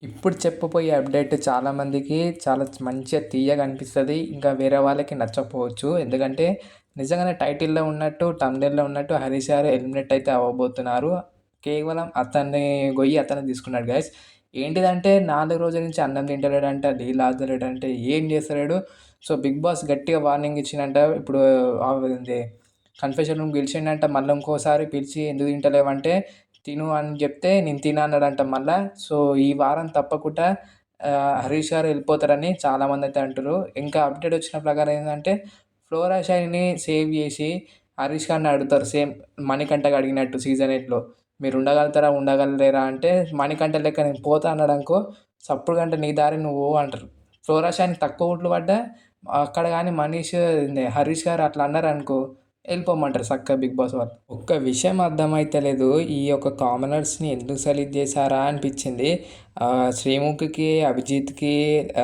ఇప్పుడు చెప్పబోయే అప్డేట్ చాలామందికి చాలా మంచిగా తియ్యగా అనిపిస్తది. ఇంకా వేరే వాళ్ళకి నచ్చకపోవచ్చు. ఎందుకంటే నిజంగానే టైటిల్‌లో ఉన్నట్టు, థంబ్‌నెయిల్‌లో ఉన్నట్టు 'హరీష్' గారు ఎలిమినేట్ అయితే అవ్వబోతున్నారు. కేవలం అతన్ని గొయ్యి అతనే తీసుకున్నాడు గైస్. ఏంటిదంటే 4 రోజుల నుంచి అన్నం తింటలేడంట, నీళ్ళు తాగుతలేడంట, ఏం చేస్తలేడు. సో, 'బిగ్ బాస్' గట్టిగా వార్నింగ్ ఇచ్చిండంట. ఇప్పుడు అదేంది కన్ఫెషన్ రూమ్‌కి పిలిచిండంట. మళ్ళీ ఇంకోసారి పిలిచి ఎందుకు తింటలేవంటే తిను అని చెప్తే నేను తిన అన్నాడంట మళ్ళా. సో, ఈ వారం తప్పకుండా 'హరీష్' గారు వెళ్ళిపోతారని చాలామందైతే అంటుర్రు. ఇంకా అప్డేట్ వచ్చిన ప్రకారం ఏందంటే ఫ్లోరా షైనీ సేవ్ చేసి 'హరీష్' గారిని అడుగుతారు సేమ్ మణికంఠకి అడిగినట్టు సీజన్ 8లో. మీరు ఉండగలుగుతారా? ఉండగలలేరా? అంటే మణికంఠ లెక్క నేను పోతా అన్నాడనుకో సప్పుడుగంట నీ దారి నువ్వు పో అంటారు. ఫ్లోరా షైనీ తక్కువ ఓట్లు పడ్డా అక్కడ గాని మనీష్ 'హరీష్' గారు అట్లా అన్నారనుకో వెళ్ళిపోమంటారు సక్కగా 'బిగ్ బాస్' వాళ్ళు. ఒక్క విషయం అర్థమైతలేదు. ఈ యొక్క కామనర్స్‌ని ఎందుకు సెలెక్ట్ చేశారా అనిపించింది. 'శ్రీముఖికి', 'అభిజిత్‌కి',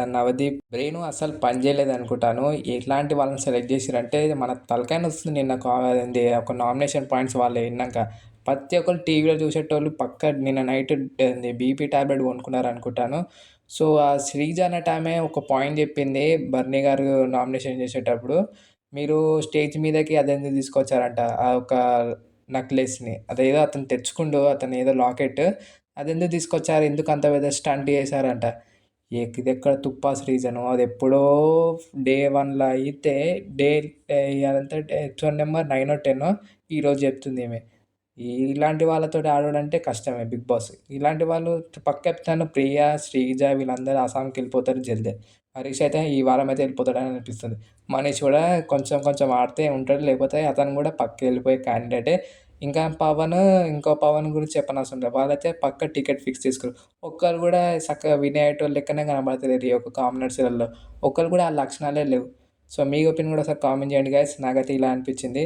'నవదీప్' బ్రెయిను అస్సలు పని చేయలేదనుకుంటాను. ఎట్లాంటి వాళ్ళని సెలెక్ట్ చేసిర్రంటే మన తలకాయ నొస్తుంది నిన్న అదేంది ఒక నామినేషన్ పాయింట్స్ వాళ్ళయి ఇన్నాక. ప్రతి ఒక్కళ్ళు టీవీలో చూసేటోళ్ళు పక్కా నిన్న నైట్ ఏంది బీపీ టాబ్లెట్ కొనుక్కున్నారనుకుంటాను. సో, ఆ శ్రీజ అనేటామె ఒక పాయింట్ చెప్పింది బర్నీ గారు నామినేషన్ చేసేటప్పుడు. మీరు స్టేజ్ మీదకి అదెందుకు తీసుకొచ్చారంట. ఆ ఒక నెక్లెస్‌ని. అదేదో అతను తెచ్చుకుండు. అతనేదో లాకెట్. అదెందుకు తీసుకొచ్చారు? ఎందుకు అంత పెద్ద స్టంట్ చేశారంట. ఇదెక్కడ తుప్పాస్ రీజను. అదెప్పుడో డే 1లో అయితే డే ఇయాలంతా ఎపిసోడ్ నెంబర్ 9 10 ఈరోజు చెప్తుందీమె. ఇలాంటి వాళ్ళతోటి ఆడుడంటే కష్టమే 'బిగ్ బాస్'. ఇలాంటి వాళ్ళు పక్క చెప్తాను 'ప్రియ', 'శ్రీజ' వీళ్ళందరూ అస్సాంకెళ్ళిపోతారు జల్దే. 'హరీష్' అయితే ఈ వారం అయితే వెళ్ళిపోతాడని అనిపిస్తుంది. మనీష్ కూడా కొంచెం కొంచెం ఆడితే ఉంటాడు. లేకపోతే అతను కూడా పక్కకెళ్ళిపోయే క్యాండిడేటే. ఇంకా ఇంకో పవన్ గురించి చెప్పనవసరం లేదు. వాళ్ళైతే పక్కా టికెట్ ఫిక్స్ చేసుకుర్రు. ఒక్కళ్ళు కూడా సక్కగా విన్ అయ్యేటోళ్ళు లెక్కనే కనపడతలేరు ఈ యొక్క కామనర్స్‌లలో. ఒక్కళ్ళు కూడా ఆ లక్షణాలే లేవు. సో, మీ ఒపీనియన్ కూడా ఒకసారి కామెంట్ చేయండి గైస్. నాకైతే ఇలా అనిపించింది.